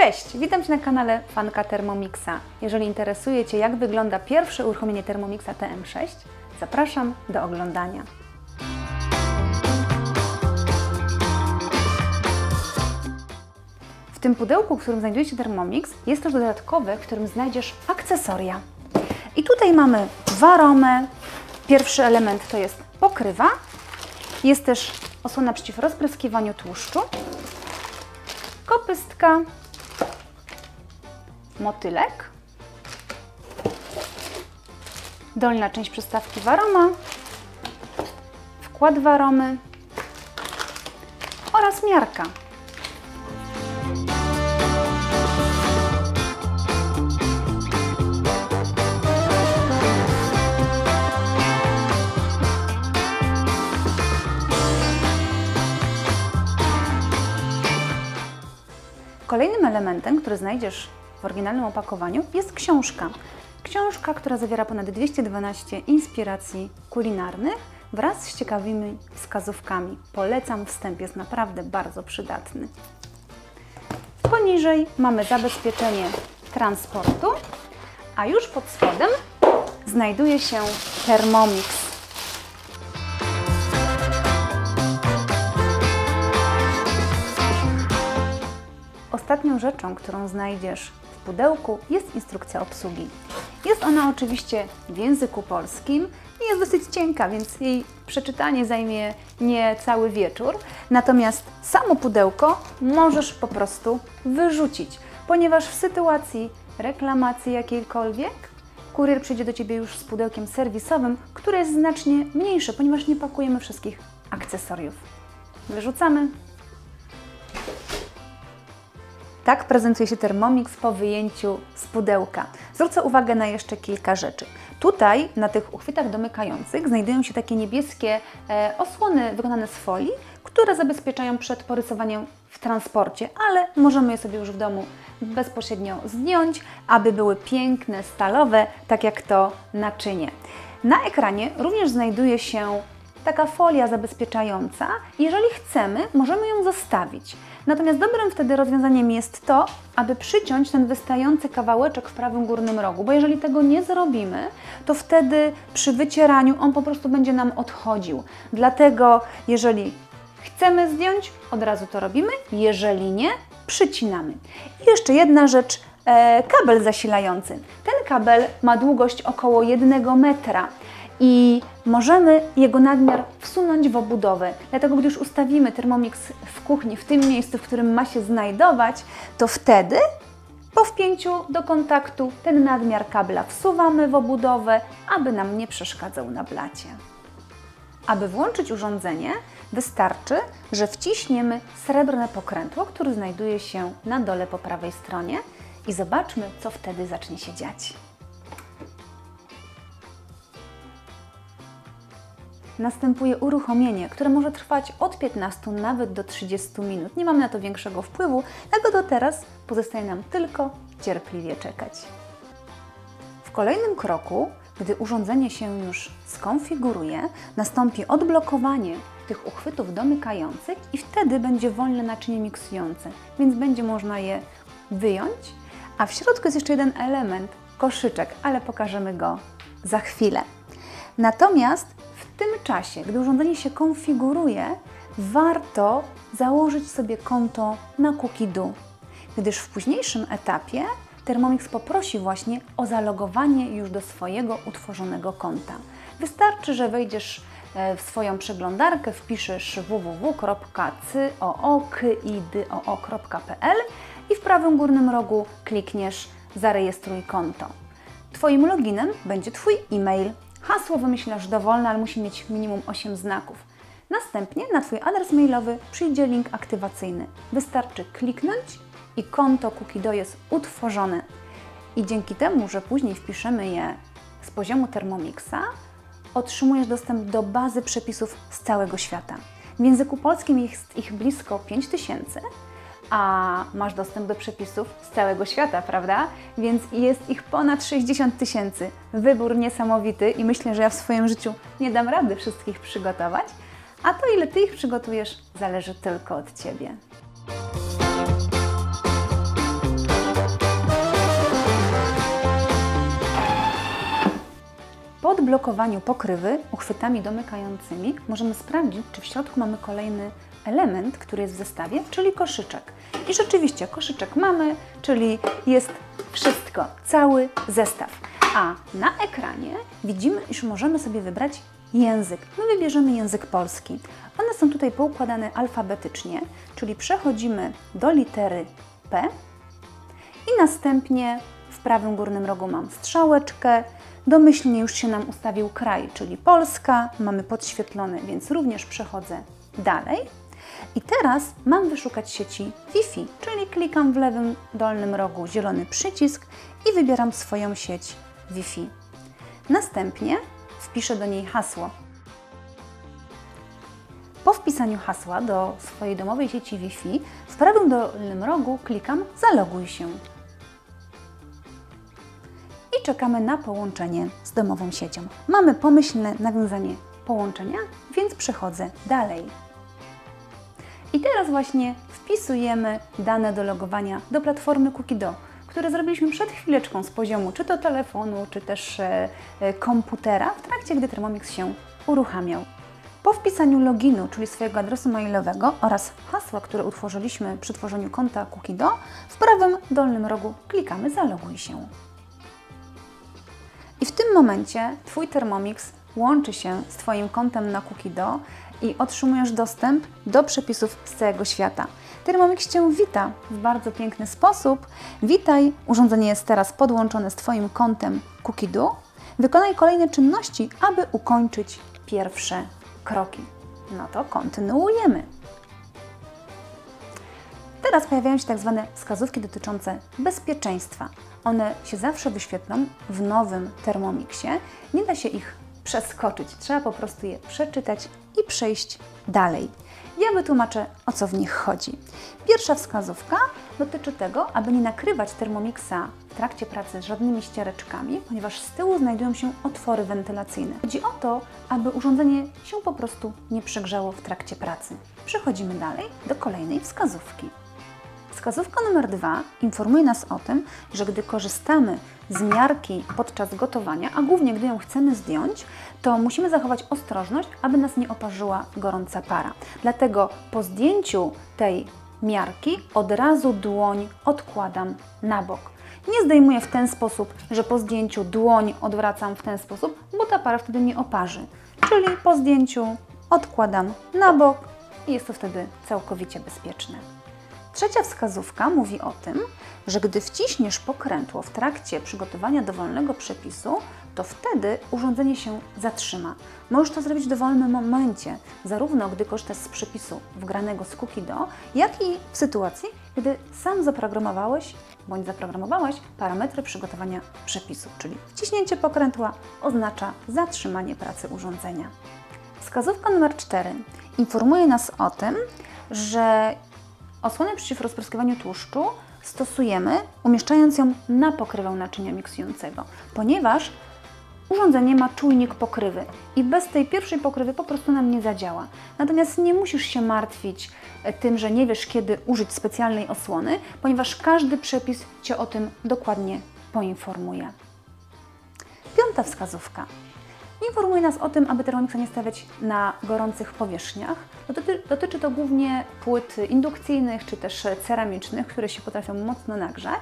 Cześć! Witam Cię na kanale Fanka Thermomixa. Jeżeli interesuje Cię, jak wygląda pierwsze uruchomienie Thermomixa TM6, zapraszam do oglądania. W tym pudełku, w którym znajduje się Thermomix, jest też dodatkowe, w którym znajdziesz akcesoria. I tutaj mamy waromę. Pierwszy element to jest pokrywa. Jest też osłona przeciw rozpryskiwaniu tłuszczu, kopystka, motylek, dolna część przystawki waroma, wkład waromy oraz miarka. Kolejnym elementem, który znajdziesz w oryginalnym opakowaniu, jest książka. Książka, która zawiera ponad 212 inspiracji kulinarnych wraz z ciekawymi wskazówkami. Polecam, wstęp jest naprawdę bardzo przydatny. Poniżej mamy zabezpieczenie transportu, a już pod spodem znajduje się Thermomix. Ostatnią rzeczą, którą znajdziesz w pudełku, jest instrukcja obsługi. Jest ona oczywiście w języku polskim i jest dosyć cienka, więc jej przeczytanie zajmie nie cały wieczór. Natomiast samo pudełko możesz po prostu wyrzucić, ponieważ w sytuacji reklamacji jakiejkolwiek kurier przyjdzie do Ciebie już z pudełkiem serwisowym, które jest znacznie mniejsze, ponieważ nie pakujemy wszystkich akcesoriów. Wyrzucamy. Tak prezentuje się Thermomix po wyjęciu z pudełka. Zwrócę uwagę na jeszcze kilka rzeczy. Tutaj na tych uchwytach domykających znajdują się takie niebieskie osłony wykonane z folii, które zabezpieczają przed porysowaniem w transporcie, ale możemy je sobie już w domu bezpośrednio zdjąć, aby były piękne, stalowe, tak jak to naczynie. Na ekranie również znajduje się taka folia zabezpieczająca. Jeżeli chcemy, możemy ją zostawić. Natomiast dobrym wtedy rozwiązaniem jest to, aby przyciąć ten wystający kawałeczek w prawym górnym rogu, bo jeżeli tego nie zrobimy, to wtedy przy wycieraniu on po prostu będzie nam odchodził. Dlatego jeżeli chcemy zdjąć, od razu to robimy, jeżeli nie, przycinamy. I jeszcze jedna rzecz, kabel zasilający. Ten kabel ma długość około 1 metra. I możemy jego nadmiar wsunąć w obudowę. Dlatego, gdy już ustawimy Thermomix w kuchni, w tym miejscu, w którym ma się znajdować, to wtedy po wpięciu do kontaktu ten nadmiar kabla wsuwamy w obudowę, aby nam nie przeszkadzał na blacie. Aby włączyć urządzenie, wystarczy, że wciśniemy srebrne pokrętło, które znajduje się na dole po prawej stronie i zobaczmy, co wtedy zacznie się dziać. Następuje uruchomienie, które może trwać od 15 nawet do 30 minut. Nie mamy na to większego wpływu, dlatego teraz pozostaje nam tylko cierpliwie czekać. W kolejnym kroku, gdy urządzenie się już skonfiguruje, nastąpi odblokowanie tych uchwytów domykających i wtedy będzie wolne naczynie miksujące, więc będzie można je wyjąć. A w środku jest jeszcze jeden element, koszyczek, ale pokażemy go za chwilę. Natomiast w tym czasie, gdy urządzenie się konfiguruje, warto założyć sobie konto na Cookie-Do, gdyż w późniejszym etapie Thermomix poprosi właśnie o zalogowanie już do swojego utworzonego konta. Wystarczy, że wejdziesz w swoją przeglądarkę, wpiszesz www.cookido.pl i w prawym górnym rogu klikniesz Zarejestruj konto. Twoim loginem będzie Twój e-mail. Hasło wymyślasz dowolne, ale musi mieć minimum 8 znaków. Następnie na Twój adres mailowy przyjdzie link aktywacyjny. Wystarczy kliknąć i konto Cookie-Do jest utworzone. I dzięki temu, że później wpiszemy je z poziomu Thermomixa, otrzymujesz dostęp do bazy przepisów z całego świata. W języku polskim jest ich blisko 5000, a masz dostęp do przepisów z całego świata, prawda? Więc jest ich ponad 60 000. Wybór niesamowity i myślę, że ja w swoim życiu nie dam rady wszystkich przygotować, a to ile Ty ich przygotujesz, zależy tylko od Ciebie. Po odblokowaniu pokrywy uchwytami domykającymi możemy sprawdzić, czy w środku mamy kolejny element, który jest w zestawie, czyli koszyczek. I rzeczywiście koszyczek mamy, czyli jest wszystko, cały zestaw. A na ekranie widzimy, iż możemy sobie wybrać język. My wybierzemy język polski. One są tutaj poukładane alfabetycznie, czyli przechodzimy do litery P i następnie w prawym górnym rogu mam strzałeczkę. Domyślnie już się nam ustawił kraj, czyli Polska. Mamy podświetlony, więc również przechodzę dalej. I teraz mam wyszukać sieci Wi-Fi, czyli klikam w lewym dolnym rogu zielony przycisk i wybieram swoją sieć Wi-Fi. Następnie wpiszę do niej hasło. Po wpisaniu hasła do swojej domowej sieci Wi-Fi w prawym dolnym rogu klikam Zaloguj się. I czekamy na połączenie z domową siecią. Mamy pomyślne nawiązanie połączenia, więc przechodzę dalej. I teraz właśnie wpisujemy dane do logowania do platformy Cookido, które zrobiliśmy przed chwileczką z poziomu czy to telefonu, czy też komputera, w trakcie gdy Thermomix się uruchamiał. Po wpisaniu loginu, czyli swojego adresu mailowego oraz hasła, które utworzyliśmy przy tworzeniu konta Cookido, w prawym dolnym rogu klikamy Zaloguj się. I w tym momencie Twój Thermomix łączy się z Twoim kontem na Cookido i otrzymujesz dostęp do przepisów z całego świata. Thermomix Cię wita w bardzo piękny sposób. Witaj, urządzenie jest teraz podłączone z Twoim kontem Cookido. Wykonaj kolejne czynności, aby ukończyć pierwsze kroki. No to kontynuujemy. Teraz pojawiają się tak zwane wskazówki dotyczące bezpieczeństwa. One się zawsze wyświetlą w nowym Thermomixie. Nie da się ich przeskoczyć. Trzeba po prostu je przeczytać i przejść dalej. Ja wytłumaczę, o co w nich chodzi. Pierwsza wskazówka dotyczy tego, aby nie nakrywać Thermomixa w trakcie pracy żadnymi ściereczkami, ponieważ z tyłu znajdują się otwory wentylacyjne. Chodzi o to, aby urządzenie się po prostu nie przegrzało w trakcie pracy. Przechodzimy dalej do kolejnej wskazówki. Wskazówka numer 2 informuje nas o tym, że gdy korzystamy z miarki podczas gotowania, a głównie gdy ją chcemy zdjąć, to musimy zachować ostrożność, aby nas nie oparzyła gorąca para. Dlatego po zdjęciu tej miarki od razu dłoń odkładam na bok. Nie zdejmuję w ten sposób, że po zdjęciu dłoń odwracam w ten sposób, bo ta para wtedy nie oparzy. Czyli po zdjęciu odkładam na bok i jest to wtedy całkowicie bezpieczne. Trzecia wskazówka mówi o tym, że gdy wciśniesz pokrętło w trakcie przygotowania dowolnego przepisu, to wtedy urządzenie się zatrzyma. Możesz to zrobić w dowolnym momencie, zarówno gdy korzystasz z przepisu wgranego z Cookido, jak i w sytuacji, gdy sam zaprogramowałeś bądź zaprogramowałaś parametry przygotowania przepisu, czyli wciśnięcie pokrętła oznacza zatrzymanie pracy urządzenia. Wskazówka numer 4 informuje nas o tym, że osłonę przeciw rozpryskiwaniu tłuszczu stosujemy, umieszczając ją na pokrywę naczynia miksującego, ponieważ urządzenie ma czujnik pokrywy i bez tej pierwszej pokrywy po prostu nam nie zadziała. Natomiast nie musisz się martwić tym, że nie wiesz, kiedy użyć specjalnej osłony, ponieważ każdy przepis Cię o tym dokładnie poinformuje. Piąta wskazówka. Informuje nas o tym, aby Thermomixa nie stawiać na gorących powierzchniach. Dotyczy to głównie płyt indukcyjnych czy też ceramicznych, które się potrafią mocno nagrzać,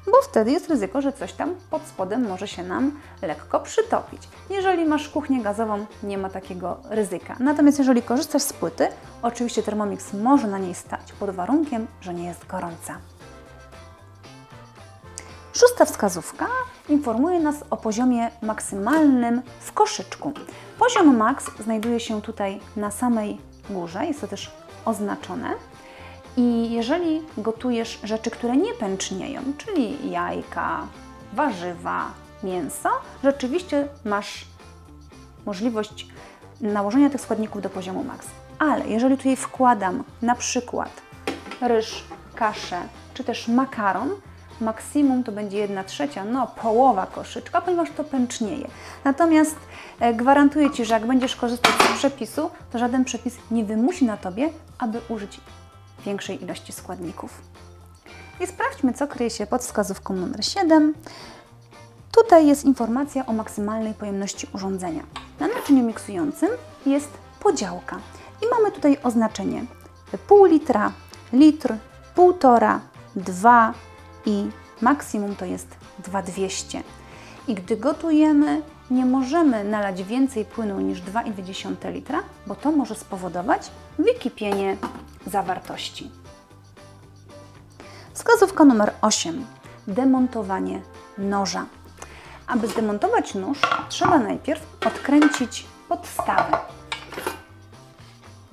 bo wtedy jest ryzyko, że coś tam pod spodem może się nam lekko przytopić. Jeżeli masz kuchnię gazową, nie ma takiego ryzyka. Natomiast jeżeli korzystasz z płyty, oczywiście Thermomix może na niej stać pod warunkiem, że nie jest gorąca. Szósta wskazówka informuje nas o poziomie maksymalnym w koszyczku. Poziom max znajduje się tutaj na samej górze, jest to też oznaczone. I jeżeli gotujesz rzeczy, które nie pęcznieją, czyli jajka, warzywa, mięso, rzeczywiście masz możliwość nałożenia tych składników do poziomu max. Ale jeżeli tutaj wkładam na przykład ryż, kaszę czy też makaron, maksimum to będzie 1/3, no połowa koszyczka, ponieważ to pęcznieje. Natomiast gwarantuję Ci, że jak będziesz korzystać z przepisu, to żaden przepis nie wymusi na Tobie, aby użyć większej ilości składników. I sprawdźmy, co kryje się pod wskazówką numer 7. Tutaj jest informacja o maksymalnej pojemności urządzenia. Na naczyniu miksującym jest podziałka i mamy tutaj oznaczenie pół litra, litr, 1,5, 2 i maksimum to jest 2,200. I gdy gotujemy, nie możemy nalać więcej płynu niż 2,2 litra, bo to może spowodować wykipienie zawartości. Wskazówka numer 8. Demontowanie noża. Aby zdemontować nóż, trzeba najpierw odkręcić podstawę.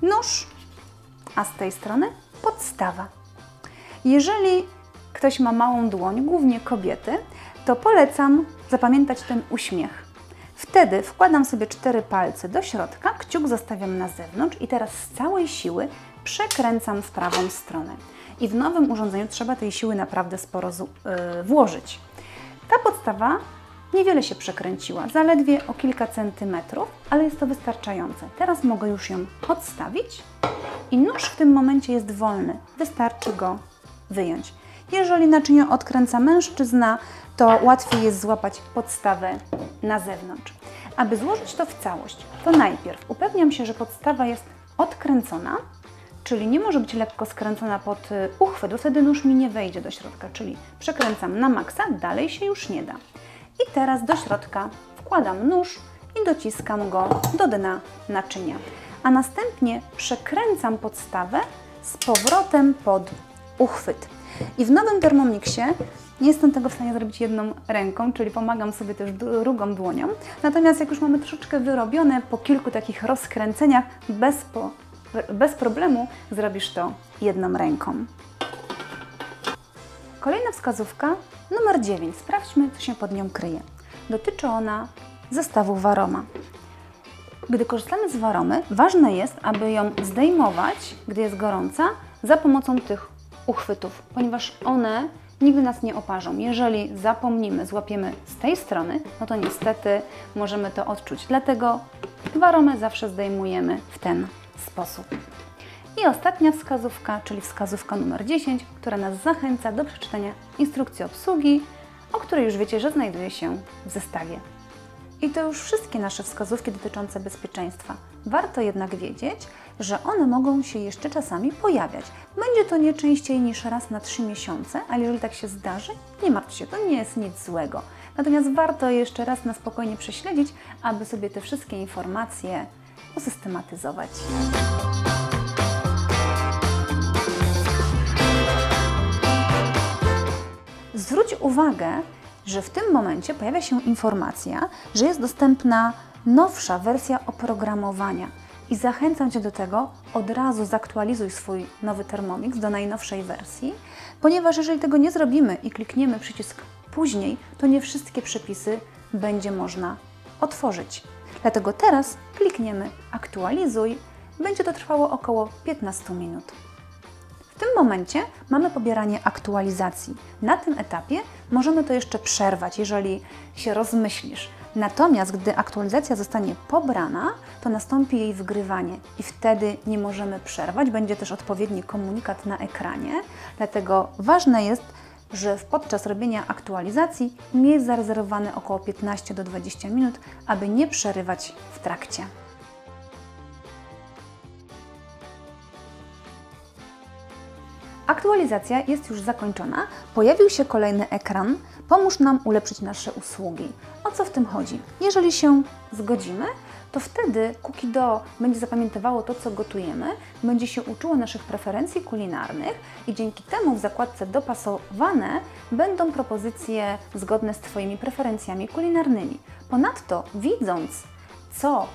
Nóż, a z tej strony podstawa. Jeżeli ktoś ma małą dłoń, głównie kobiety, to polecam zapamiętać ten uśmiech. Wtedy wkładam sobie 4 palce do środka, kciuk zostawiam na zewnątrz i teraz z całej siły przekręcam w prawą stronę. I w nowym urządzeniu trzeba tej siły naprawdę sporo włożyć. Ta podstawa niewiele się przekręciła, zaledwie o kilka centymetrów, ale jest to wystarczające. Teraz mogę już ją odstawić i nóż w tym momencie jest wolny. Wystarczy go wyjąć. Jeżeli naczynie odkręca mężczyzna, to łatwiej jest złapać podstawę na zewnątrz. Aby złożyć to w całość, to najpierw upewniam się, że podstawa jest odkręcona, czyli nie może być lekko skręcona pod uchwyt, bo wtedy nóż mi nie wejdzie do środka, czyli przekręcam na maksa, dalej się już nie da. I teraz do środka wkładam nóż i dociskam go do dna naczynia, a następnie przekręcam podstawę z powrotem pod uchwyt. I w nowym Thermomixie nie jestem tego w stanie zrobić jedną ręką, czyli pomagam sobie też drugą dłonią. Natomiast jak już mamy troszeczkę wyrobione, po kilku takich rozkręceniach, bez problemu zrobisz to jedną ręką. Kolejna wskazówka, numer 9. Sprawdźmy, co się pod nią kryje. Dotyczy ona zestawu Varoma. Gdy korzystamy z Varomy, ważne jest, aby ją zdejmować, gdy jest gorąca, za pomocą tych uchwytów, ponieważ one nigdy nas nie oparzą. Jeżeli zapomnimy, złapiemy z tej strony, no to niestety możemy to odczuć. Dlatego Varomę zawsze zdejmujemy w ten sposób. I ostatnia wskazówka, czyli wskazówka numer 10, która nas zachęca do przeczytania instrukcji obsługi, o której już wiecie, że znajduje się w zestawie. I to już wszystkie nasze wskazówki dotyczące bezpieczeństwa. Warto jednak wiedzieć, że one mogą się jeszcze czasami pojawiać. Będzie to nie częściej niż raz na 3 miesiące, ale jeżeli tak się zdarzy, nie martw się, to nie jest nic złego. Natomiast warto jeszcze raz na spokojnie prześledzić, aby sobie te wszystkie informacje usystematyzować. Zwróć uwagę, że w tym momencie pojawia się informacja, że jest dostępna nowsza wersja oprogramowania i zachęcam Cię do tego, od razu zaktualizuj swój nowy Thermomix do najnowszej wersji, ponieważ jeżeli tego nie zrobimy i klikniemy przycisk później, to nie wszystkie przepisy będzie można otworzyć. Dlatego teraz klikniemy aktualizuj, będzie to trwało około 15 minut. W tym momencie mamy pobieranie aktualizacji. Na tym etapie możemy to jeszcze przerwać, jeżeli się rozmyślisz. Natomiast gdy aktualizacja zostanie pobrana, to nastąpi jej wgrywanie i wtedy nie możemy przerwać. Będzie też odpowiedni komunikat na ekranie. Dlatego ważne jest, że podczas robienia aktualizacji mieć zarezerwowane około 15 do 20 minut, aby nie przerywać w trakcie. Aktualizacja jest już zakończona, pojawił się kolejny ekran, pomóż nam ulepszyć nasze usługi. O co w tym chodzi? Jeżeli się zgodzimy, to wtedy Cookie Dough będzie zapamiętywało to, co gotujemy, będzie się uczyło naszych preferencji kulinarnych i dzięki temu w zakładce dopasowane będą propozycje zgodne z Twoimi preferencjami kulinarnymi. Ponadto, widząc, co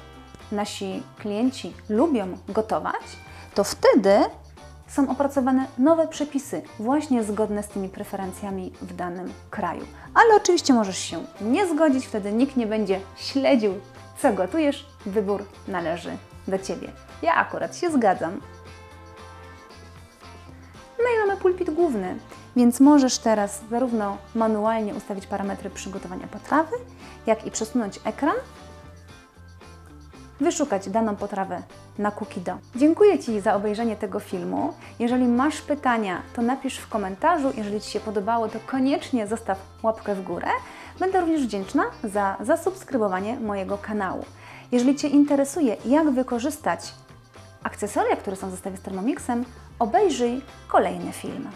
nasi klienci lubią gotować, to wtedy są opracowane nowe przepisy, właśnie zgodne z tymi preferencjami w danym kraju. Ale oczywiście możesz się nie zgodzić, wtedy nikt nie będzie śledził, co gotujesz, wybór należy do Ciebie. Ja akurat się zgadzam. No i mamy pulpit główny, więc możesz teraz zarówno manualnie ustawić parametry przygotowania potrawy, jak i przesunąć ekran wyszukać daną potrawę na Cookido. Dziękuję Ci za obejrzenie tego filmu. Jeżeli masz pytania, to napisz w komentarzu. Jeżeli Ci się podobało, to koniecznie zostaw łapkę w górę. Będę również wdzięczna za zasubskrybowanie mojego kanału. Jeżeli Cię interesuje, jak wykorzystać akcesoria, które są w zestawie z Thermomixem, obejrzyj kolejny film.